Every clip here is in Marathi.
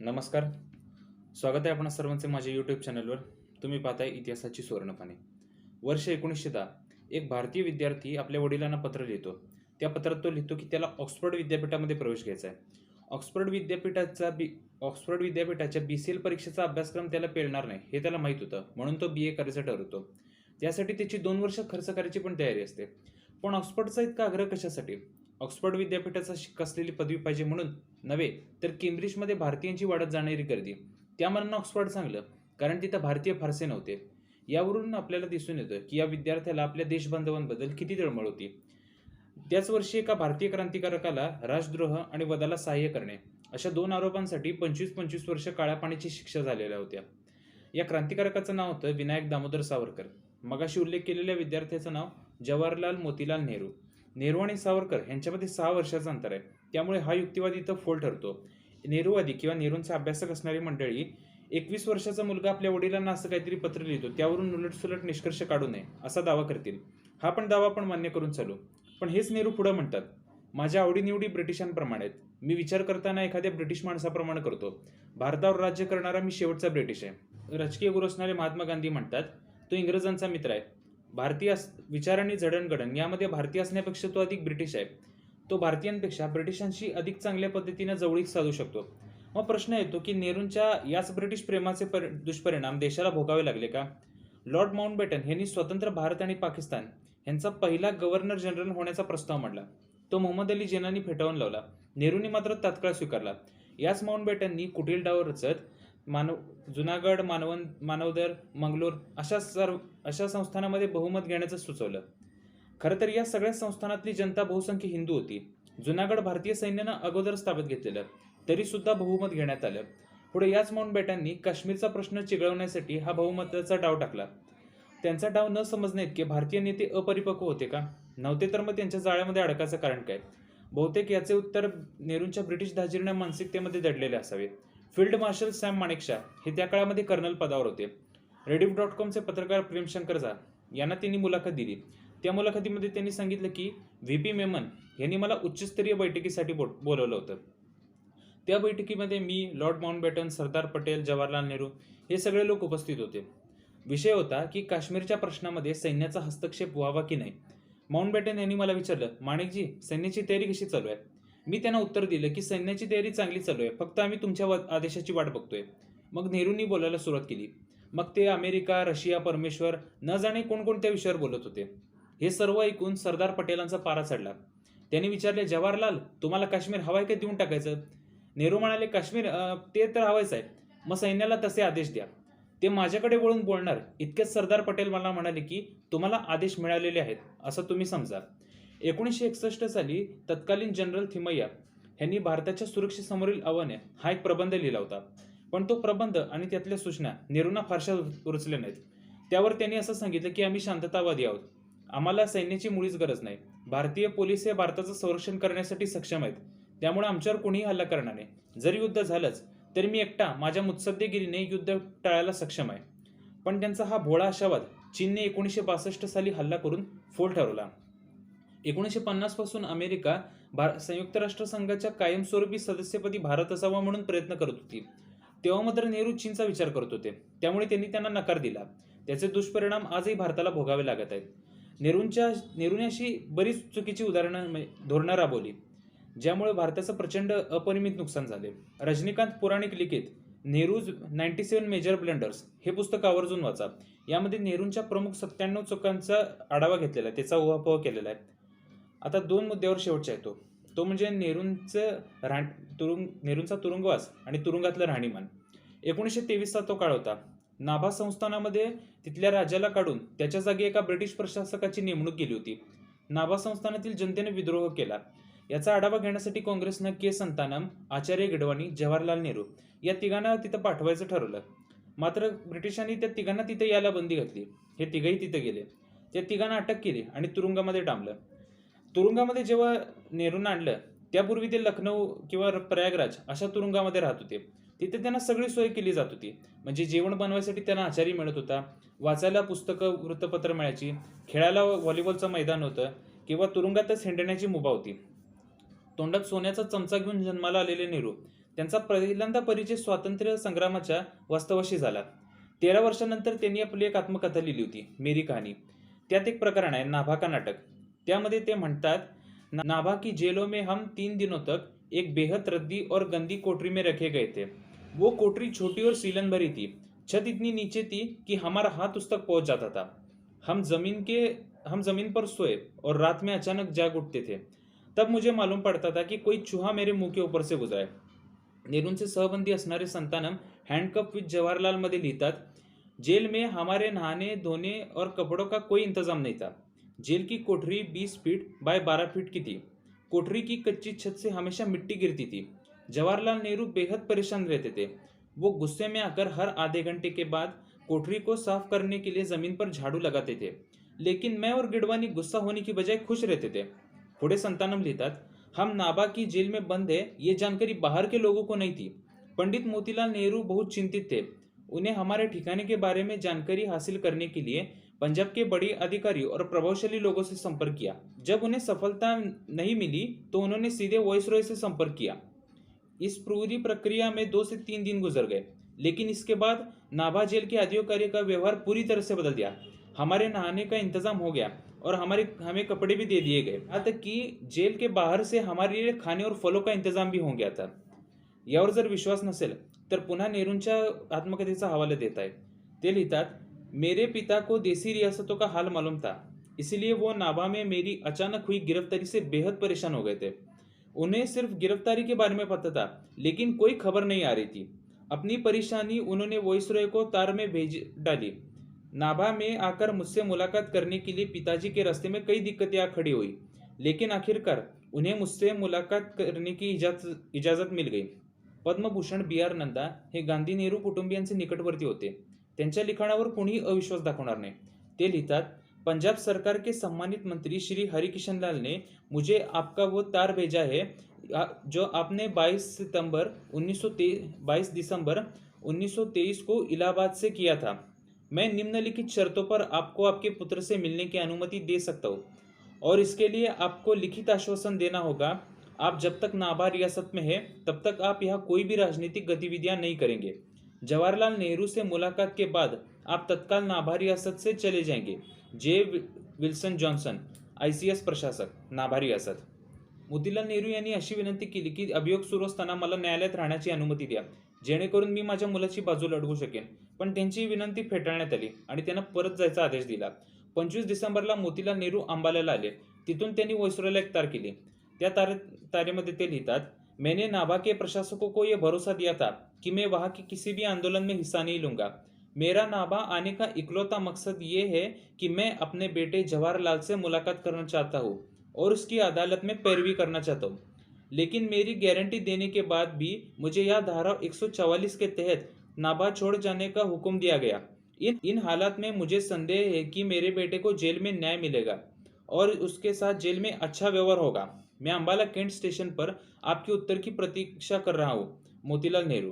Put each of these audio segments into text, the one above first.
नमस्कार. स्वागत आहे आपण सर्वांचे माझ्या यूट्यूब चॅनलवर. तुम्ही पाहताय इतिहासाची सुवर्णपाने. वर्ष 1910. एक भारतीय विद्यार्थी आपल्या वडिलांना पत्र लिहितो. त्या पत्रात तो लिहितो की त्याला ऑक्सफर्ड विद्यापीठामध्ये प्रवेश घ्यायचा आहे. ऑक्सफर्ड विद्यापीठाच्या BCL परीक्षेचा अभ्यासक्रम त्याला पेलणार नाही हे त्याला माहीत होतं, म्हणून तो BA करायचं ठरवतो. त्यासाठी त्याची 2 वर्ष खर्च करायची पण तयारी असते. पण ऑक्सफर्डचा इतका आग्रह कशासाठी? ऑक्सफर्ड विद्यापीठाचा असलेली पदवी पाहिजे म्हणून नव्हे, तर केम्ब्रिजमध्ये भारतीयांची वाढत जाणारी गर्दी. त्या मनानं ऑक्सफर्ड चांगलं, कारण तिथं भारतीय फारसे नव्हते. यावरून आपल्याला दिसून येतं की या विद्यार्थ्याला आपल्या देशबांधवांबद्दल किती तळमळ होती. त्याच वर्षी एका भारतीय क्रांतिकारकाला राजद्रोह आणि वधाला सहाय्य करणे अशा 2 आरोपांसाठी 25-25 वर्ष काळ्या पाण्याची शिक्षा झालेल्या होत्या. या क्रांतिकारकाचं नाव होतं विनायक दामोदर सावरकर. मगाशी उल्लेख केलेल्या विद्यार्थ्याचं नाव जवाहरलाल मोतीलाल नेहरू. नेहरू आणि सावरकर यांच्यामध्ये 6 वर्षाचं अंतर आहे, त्यामुळे हा युक्तिवाद इथं फोल ठरतो. नेहरूवादी किंवा नेहरूंचे अभ्यासक असणारी मंडळी 21 वर्षाचा मुलगा आपल्या वडिलांना असं काहीतरी पत्र लिहितो, त्यावरून उलटसुलट निष्कर्ष काढू नये असा दावा करतील. हा पण दावा आपण मान्य करून चालू. पण हेच नेहरू पुढं म्हणतात, माझ्या आवडीनिवडी ब्रिटिशांप्रमाणे आहेत. मी विचार करताना एखाद्या ब्रिटिश माणसाप्रमाणे करतो. भारतावर राज्य करणारा मी शेवटचा ब्रिटिश आहे. राजकीय गुरु असणारे महात्मा गांधी म्हणतात, तो इंग्रजांचा मित्र आहे. भारतीय विचार आणि जडणघडण यामध्ये भारतीय असण्यापेक्षा तो अधिक ब्रिटिश आहे. तो भारतीयांपेक्षा ब्रिटिशांशी अधिक चांगल्या पद्धतीने जवळीक साधू शकतो. मग प्रश्न येतो की नेहरूंच्या याच ब्रिटिश प्रेमाचे दुष्परिणाम देशाला भोगावे लागले का? लॉर्ड माउंटबॅटन यांनी स्वतंत्र भारत आणि पाकिस्तान यांचा पहिला गव्हर्नर जनरल होण्याचा प्रस्ताव मांडला. तो मोहम्मद अली जिनानी फेटाळून लावला. नेहरूंनी मात्र तात्काळ स्वीकारला. याच माउंटबॅटननी कुटील डाव रचत जुनागड, मानवदर, मंगलोर अशा संस्थानामध्ये बहुमत घेण्याचं सुचवलं. खरं तर या सगळ्या संस्थानातली जनता बहुसंख्य हिंदू होती. जुनागड भारतीय सैन्यानं अगोदरच ताब्यात घेतलेलं, तरी सुद्धा बहुमत घेण्यात आलं. पुढे याच माउंटबॅटननी काश्मीरचा प्रश्न चिघळवण्यासाठी हा बहुमताचा डाव टाकला. त्यांचा डाव न समजणे इतके भारतीय नेते अपरिपक्व होते का? नव्हते तर मग त्यांच्या जाळ्यामध्ये अडकायचं कारण काय? बहुतेक याचे उत्तर नेहरूंच्या ब्रिटिश दाजिरण्या मानसिकतेमध्ये दडलेले असावे. फील्ड मार्शल सॅम माणेकशॉ हे त्या काळामध्ये कर्नल पदावर होते. Rediff.comचे पत्रकार प्रेमशंकर झा यांना त्यांनी मुलाखत दिली. त्या मुलाखतीमध्ये त्यांनी सांगितलं की VP मेमन यांनी मला उच्चस्तरीय बैठकीसाठी बोलवलं होतं. त्या बैठकीमध्ये मी, लॉर्ड माउंटबॅटन, सरदार पटेल, जवाहरलाल नेहरू हे सगळे लोक उपस्थित होते. विषय होता की काश्मीरच्या प्रश्नामध्ये सैन्याचा हस्तक्षेप व्हावा की नाही. माउंटबॅटन यांनी मला विचारलं, माणिकजी, सैन्याची तयारी कशी चालू आहे? मी त्यांना उत्तर दिलं की सैन्याची तयारी चांगली चालू आहे, फक्त आम्ही तुमच्या आदेशाची वाट बघतोय. मग नेहरूंनी बोलायला सुरुवात केली. मग ते अमेरिका, रशिया, परमेश्वर न जाणे कोणकोणत्या विषयावर बोलत होते. हे सर्व ऐकून सरदार पटेलांचा पारा चढला. त्यांनी विचारले, जवाहरलाल, तुम्हाला काश्मीर हवाय का देऊन टाकायचं? नेहरू म्हणाले, काश्मीर ते तर हवायचं आहे, मग सैन्याला तसे आदेश द्या. ते माझ्याकडे वळून बोलणार इतकेच सरदार पटेल मला म्हणाले की तुम्हाला आदेश मिळालेले आहेत असं तुम्ही समजा. 1961 साली तत्कालीन जनरल थिमय्या यांनी भारताच्या सुरक्षेसमोरील आव्हाने हा एक प्रबंध लिहिला होता. पण तो प्रबंध आणि त्यातल्या सूचना नेहरूंना फारशा रुचल्या नाहीत. त्यावर त्यांनी असं सांगितलं की आम्ही शांततावादी आहोत. आम्हाला सैन्याची मुळीच गरज नाही. भारतीय पोलीस हे भारताचं संरक्षण करण्यासाठी सक्षम आहेत. त्यामुळे आमच्यावर कोणीही हल्ला करणार नाही. जर युद्ध झालंच तरी मी एकटा माझ्या मुत्सद्देगिरीने युद्ध टाळायला सक्षम आहे. पण त्यांचा हा भोळा आशावाद चीनने 1962 साली हल्ला करून फोल ठरवला. 1950 पासून अमेरिका संयुक्त राष्ट्रसंघाच्या कायमस्वरूपी सदस्यपदी भारत असावा म्हणून प्रयत्न करत होती. तेव्हा मात्र नेहरू चीनचा विचार करत होते, त्यामुळे त्यांनी त्यांना नकार दिला. त्याचे दुष्परिणाम आजही भारताला भोगावे लागत आहेत. नेहरूने अशी बरीच चुकीची धोरणं राबवली, ज्यामुळे भारताचं प्रचंड अपरिमित नुकसान झाले. रजनीकांत पुराणिक लिखित नेहरूज 97 मेजर ब्लंडर्स हे पुस्तक आवर्जून वाचा. यामध्ये नेहरूंच्या प्रमुख 97 चुकांचा आढावा घेतलेला आहे, त्याचा उहापोह केलेला आहे. आता 2 मुद्द्यावर शेवटचा येतो, तो म्हणजे नेहरूंचा तुरुंगवास आणि तुरुंगातलं राहणीमान. 1923चा तो काळ होता. नाभा संस्थानामध्ये तिथल्या राजाला काढून त्याच्या जागी एका ब्रिटिश प्रशासकाची नेमणूक केली होती. नाभा संस्थानातील जनतेने विद्रोह केला. याचा आढावा घेण्यासाठी काँग्रेसनं के संतानम, आचार्य गिडवाणी, जवाहरलाल नेहरू या तिघांना तिथं पाठवायचं ठरवलं. मात्र ब्रिटिशांनी त्या तिघांना तिथे यायला बंदी घातली. हे तिघही तिथे गेले. त्या तिघांना अटक केली आणि तुरुंगामध्ये डांबलं. तुरुंगामध्ये जेव्हा नेहरूंना आणलं त्यापूर्वी ते लखनौ किंवा प्रयागराज अशा तुरुंगामध्ये राहत होते. तिथे त्यांना सगळी सोय केली जात होती. म्हणजे जेवण बनवायसाठी त्यांना आचारी मिळत होता, वाचायला पुस्तकं, वृत्तपत्र मिळायची, खेळायला व्हॉलीबॉलचं मैदान होतं किंवा तुरुंगातच हिंडण्याची मुभा होती. तोंडात सोन्याचा चमचा घेऊन जन्माला आलेले नेहरू त्यांचा पहिल्यांदा परिचय स्वातंत्र्य संग्रामाच्या वास्तवाशी झाला. 13 वर्षांनंतर त्यांनी आपली एक आत्मकथा लिहिली होती, मेरी कहाणी. त्यात एक प्रकरण आहे, नाभा का नाटक. त्यामध्ये ते म्हणतात, नाभा की जेलों में हम 3 दिनों तक एक बेहद रद्दी और गंदी कोठरी में रखे गए थे. वो कोठरी छोटी और सीलन भरी थी. छत इतनी नीचे थी कि हमारा हाथ उस तक पहुंच जाता था. हम जमीन पर सोए और रात में अचानक जाग उठते थे. तब मुझे मालूम पड़ता था कि कोई चूहा मेरे मुंह के ऊपर से गुजरा है. नेहरूंचे सहबंदी असणारे संतानम हँडकप विथ जवाहरलाल मध्ये लिहितात, जेल में हमारे नहाने धोने और कपड़ों का कोई इंतजाम नहीं था. जेल की कोठरी 20 फीट बाय 12 फीट की थी. कोठरी की कच्ची छत से हमेशा मिट्टी गिरती थी. जवाहरलाल नेहरू बेहद परेशान रहते थे. वो गुस्से में आकर हर आधे घंटे के बाद कोठरी को साफ करने के लिए जमीन पर झाड़ू लगाते थे. लेकिन मैं और गिडवानी गुस्सा होने की बजाय खुश रहते थे. पुढे संतानम लिहितात, हम नाभा की जेल में बंद है ये जानकारी बाहर के लोगों को नहीं थी. पंडित मोतीलाल नेहरू बहुत चिंतित थे. उन्हें हमारे ठिकाने के बारे में जानकारी हासिल करने के लिए पंजाब के बड़े अधिकारी और प्रभावशाली लोगों से संपर्क किया. जब उन्हें सफलता नहीं मिली तो उन्होंने सीधे वायसरॉय से संपर्क किया. इस पूरी प्रक्रिया में 2 से 3 दिन गुजर गए. लेकिन इसके बाद नाभा जेल के अधिकारियों का व्यवहार पूरी तरह से बदल दिया. हमारे नहाने का इंतजाम हो गया और हमें कपड़े भी दे दिए गए. यहाँ तक कि जेल के बाहर से हमारे लिए खाने और फलों का इंतजाम भी हो गया था. यावर जर विश्वास नसेल तर पुन्हा नेहरूंच्या आत्मकथेचा हवाला देत आहे. ते लिहितात, मेरे पिता को देसी रियासतों का हाल मालूम था, इसलिए वो नाभा में मेरी अचानक हुई गिरफ्तारी से बेहद परेशान हो गए थे. उन्हें सिर्फ गिरफ्तारी के बारे में पता था, लेकिन कोई खबर नहीं आ रही थी. अपनी परेशानी उन्होंने वायसरॉय को तार में भेज डाली. नाभा में आकर मुझसे मुलाकात करने के लिए पिताजी के रास्ते में कई दिक्कतें आ खड़ी हुई, लेकिन आखिरकार उन्हें मुझसे मुलाकात करने की इजाजत मिल गई. पद्मभूषण बी आर नंदा हे गांधी नेहरू कुटुंबियांचे निकटवर्ती होते. त्यांच्या लिखाणावर कोणीही अविश्वास दाखवणार नाही. ते लिहितात, पंजाब सरकार के सम्मानित मंत्री श्री हरिकिशन लाल ने मुझे आपका वो तार भेजा है जो आपने 22 दिसंबर 1923 को इलाहाबाद से किया था. मैं निम्नलिखित शर्तों पर आपको आपके पुत्र से मिलने की अनुमति दे सकता हूँ और इसके लिए आपको लिखित आश्वासन देना होगा. आप जब तक नाभा रियासत में हैं तब तक आप यहाँ कोई भी राजनीतिक गतिविधियां नहीं करेंगे. जवाहरलाल नेहरू से मुलाकात के बाद आप तत्काल नाभा रियासत से चले जाएंगे. जे विल्सन जॉन्सन, ICS प्रशासक, नाभा रियासत. मोतीलाल नेहरू यांनी अशी विनंती केली की अभियोग सुरू असताना मला न्यायालयात राहण्याची अनुमती द्या, जेणेकरून मी माझ्या मुलाची बाजू लढवू शकेन. पण त्यांची विनंती फेटाळण्यात आली आणि त्यांना परत जायचा आदेश दिला. 25 डिसेंबरला मोतीलाल नेहरू अंबाल्याला आले. तिथून त्यांनी वायसरॉयला एक तार केली. त्या तारेमध्ये ते लिहितात, मैंने नाभा के प्रशासकों को यह भरोसा दिया था कि मैं वहां के किसी भी आंदोलन में हिस्सा नहीं लूंगा. मेरा नाभा आने का इकलौता मकसद ये है कि मैं अपने बेटे जवाहरलाल से मुलाकात करना चाहता हूँ और उसकी अदालत में पैरवी करना चाहता हूँ. लेकिन मेरी गारंटी देने के बाद भी मुझे यह धारा 144 के तहत नाभा छोड़ जाने का हुक्म दिया गया. इन हालात में मुझे संदेह है कि मेरे बेटे को जेल में न्याय मिलेगा और उसके साथ जेल में अच्छा व्यवहार होगा. मैं अंबाला कैंट स्टेशन पर आपके उत्तर की प्रतीक्षा कर रहा हूँ. मोतीलाल नेहरू.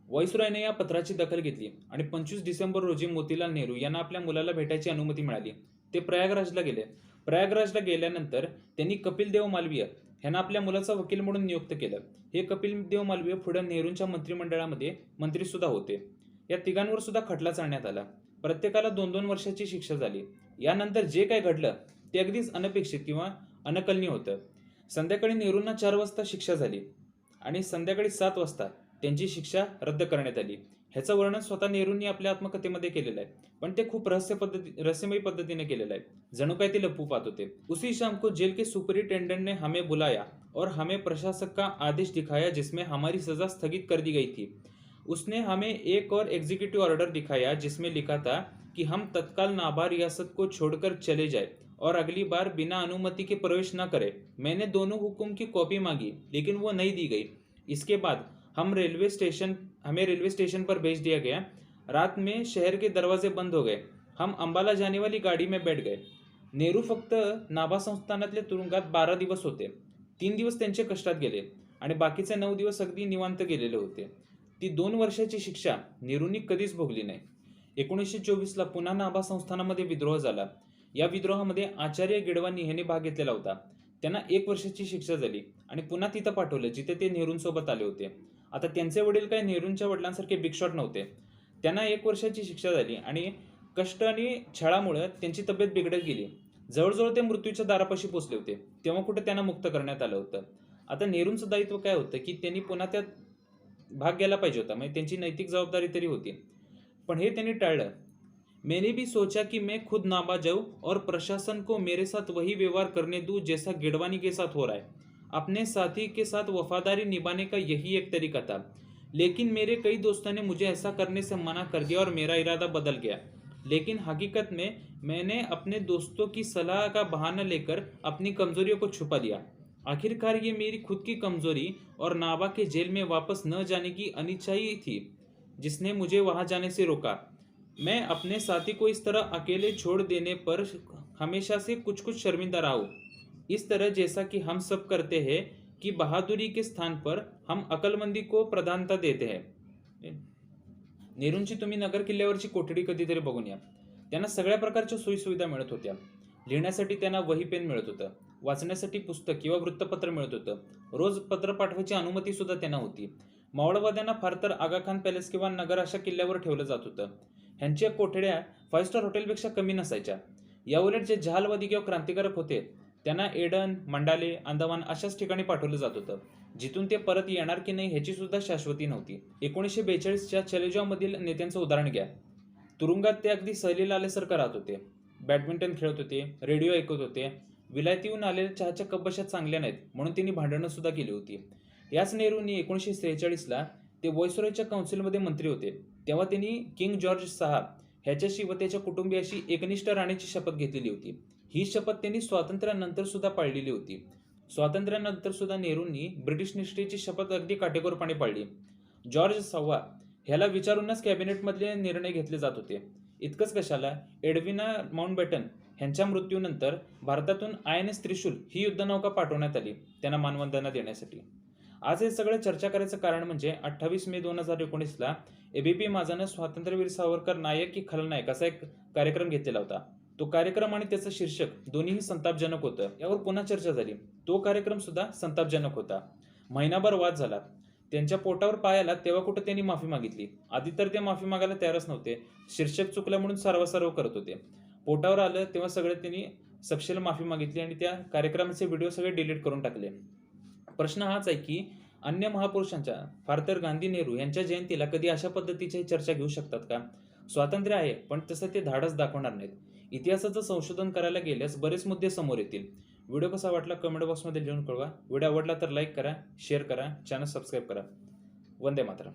व्हाईसरॉयने या पत्राची दखल घेतली आणि 25 डिसेंबर रोजी मोतीलाल नेहरू यांना आपल्या मुलाला भेटायची अनुमती मिळाली. ते प्रयागराजला गेले. प्रयागराजला गेल्यानंतर त्यांनी कपिल देव मालवीय यांना आपल्या मुलाचा वकील म्हणून नियुक्त केलं. हे कपिल देव मालवीय पुढे नेहरूंच्या मंत्रिमंडळामध्ये मंत्री सुद्धा होते. या तिघांवर सुद्धा खटला चालण्यात आला. प्रत्येकाला 2-2 वर्षाची शिक्षा झाली. यानंतर जे काय घडलं ते अगदीच अनपेक्षित किंवा अनकलनीय होतं. संध्याकाळी नेहरूंना 4 वाजता शिक्षा झाली आणि संध्याकाळी 7 वाजता त्यांची शिक्षा रद्द करण्यात आली. ह्याचं वर्णन स्वतः नेहरूंनी आपल्या आत्मकथेमध्ये केलेलं आहे, पण ते खूप रहस्यमयी पद्धतीने केलेलं आहे. जणू काय ते लपू पाहत होते. उसी शाम को जेल के सुपरिटेंडेंट ने हमें बुलाया और हमें प्रशासक का आदेश दिखाया जिसमें हमारी सजा स्थगित कर दी गई थी. उसने हमें एक और एग्जीक्यूटिव ऑर्डर दिखाया जिसमें लिखा था कि हम तत्काल नाभा रियासत को छोड़कर चले जाए और अगली बार बिना अनुमति के प्रवेश न करें. मैंने दोनों हुक्म की कॉपी मांगी लेकिन वो नहीं दी गई. इसके बाद हमें रेलवे स्टेशन पर भेज दिया गया. रात में शहर के दरवाजे बंद हो गए. हम अंबाला जाने वाली गाड़ी में बैठ गए. नेहरू फक्त नाभा संस्थानातल्या तुरुंगात 12 दिवस होते. 3 दिवस त्यांचे कष्टात गेले आणि बाकीचे 9 दिवस अगदी निवांत गेलेले होते. ती 2 वर्षाची शिक्षा नेहरूंनी कधीच भोगली नाही. 1924ला पुन्हा नाभा संस्थानामध्ये विद्रोह झाला. या विद्रोहामध्ये आचार्य गिडवानी यांनी भाग घेतलेला होता. त्यांना 1 वर्षाची शिक्षा झाली आणि पुन्हा तिथं पाठवलं जिथे ते नेहरूंसोबत आले होते. आता त्यांचे वडील काही नेहरूंच्या वडिलांसारखे बिग शॉट नव्हते. त्यांना 1 वर्षाची शिक्षा झाली आणि कष्ट आणि छळामुळे त्यांची तब्येत बिघडत गेली. जवळजवळ ते मृत्यूच्या दारापाशी पोचले होते. तेव्हा कुठे त्यांना मुक्त करण्यात आलं होतं. आता नेहरूंचं दायित्व काय होतं की त्यांनी पुन्हा त्यात भाग घ्यायला पाहिजे होता. म्हणजे त्यांची नैतिक जबाबदारी तरी होती. पण हे त्यांनी टाळलं. मैंने भी सोचा कि मैं खुद नाबाद जाऊं और प्रशासन को मेरे साथ वही व्यवहार करने दूं जैसा गिडवानी के साथ हो रहा है. अपने साथी के साथ वफादारी निभाने का यही एक तरीका था. लेकिन मेरे कई दोस्तों ने मुझे ऐसा करने से मना कर दिया और मेरा इरादा बदल गया. लेकिन हकीकत में मैंने अपने दोस्तों की सलाह का बहाना लेकर अपनी कमजोरियों को छुपा दिया. आखिरकार ये मेरी खुद की कमजोरी और नाबा के जेल में वापस न जाने की अनिच्छा ही थी जिसने मुझे वहां जाने से रोका. मैं अपने साथी को इस तरह अकेले छोड़ देने पर हमेशा से कुछ कुछ शर्मिंदा रहा हूँ. इस तरह जैसा कि हम सब करते हैं कि बहादुरी के स्थान पर हम अकलमंदी को प्रधानता देते हैं. नेहरूंची तुम्ही नगर किल्ल्यावरची कोठडी कधीतरी बघून या. त्यांना सगळ्या प्रकारच्या सोयीसुविधा मिळत होत्या. लिहिण्यासाठी त्यांना वही पेन मिळत होतं. वाचण्यासाठी पुस्तक किंवा वृत्तपत्र मिळत होतं. रोज पत्र पाठवायची अनुमती सुद्धा त्यांना होती. मावळवाद्यांना फार तर आगा खान पॅलेस किंवा नगर अशा किल्ल्यावर ठेवलं जात होतं. ह्यांच्या कोठड्या 5 स्टार हॉटेलपेक्षा कमी नसायच्या. याउलट जे जहालवादी किंवा क्रांतिकारक होते त्यांना एडन, मंडाले, अंदमान अशाच ठिकाणी पाठवलं जात होतं, जिथून ते परत येणार की नाही ह्याची सुद्धा शाश्वती नव्हती. 1942च्या चलेजावमधील नेत्यांचं उदाहरण घ्या. तुरुंगात ते अगदी सहलीला आल्यासारखं राहत होते. बॅडमिंटन खेळत होते, रेडिओ ऐकत होते. विलायतीहून आलेल्या चहाच्या कप चांगल्या नाहीत म्हणून त्यांनी भांडणं सुद्धा केली होती. याच नेहरूंनी 1946ला ते व्हाईसरॉयच्या काउन्सिलमध्ये मंत्री होते. तेव्हा त्यांनी किंग जॉर्ज 6 ह्याच्याशी व त्याच्या कुटुंबियाशी एकनिष्ठ राहण्याची शपथ घेतलेली होती. ही शपथ त्यांनी स्वातंत्र्यानंतर सुद्धा पाळलेली होती. स्वातंत्र्यानंतर सुद्धा नेहरूंनी ब्रिटिश निष्ठेची शपथ अगदी काटेकोरपणे पाळली. जॉर्ज 6 ह्याला विचारूनच कॅबिनेटमधले निर्णय घेतले जात होते. इतकंच कशाला, एडविना माउंटबॅटन ह्यांच्या मृत्यूनंतर भारतातून INS त्रिशूल ही युद्धनौका पाठवण्यात आली त्यांना मानवंदना देण्यासाठी. आज हे सगळं चर्चा करायचं कारण म्हणजे 28 मे 2019ला ABP माझानं स्वातंत्र्यवीर सावरकर नायक की खलनायक असा एक कार्यक्रम घेतलेला होता. तो कार्यक्रम आणि त्याचं शीर्षक दोन्हीही संतापजनक होतं. यावर पुन्हा चर्चा झाली. तो कार्यक्रम सुद्धा संतापजनक होता. महिनाभर वाद झाला. त्यांच्या पोटावर पाय आला तेव्हा कुठं त्यांनी माफी मागितली. आधी तर ते माफी मागायला तयारच नव्हते. शीर्षक चुकलं म्हणून सारवासारव करत होते. पोटावर आलं तेव्हा सगळे त्यांनी सपशेल माफी मागितली आणि त्या कार्यक्रमाचे व्हिडिओ सगळे डिलीट करून टाकले. प्रश्न हाच आहे की अन्य महापुरुषांच्या, फार तर गांधी, नेहरू यांच्या जयंतीला कधी अशा पद्धतीची चर्चा घेऊ शकतात का? स्वातंत्र्य आहे पण तसं ते धाडस दाखवणार नाहीत. इतिहासाचं संशोधन करायला गेल्यास बरेच मुद्दे समोर येतील. व्हिडिओ कसा वाटला कमेंट बॉक्समध्ये लिहून कळवा. व्हिडिओ आवडला तर लाईक करा, शेअर करा, चॅनल सबस्क्राईब करा. वंदे मातरम.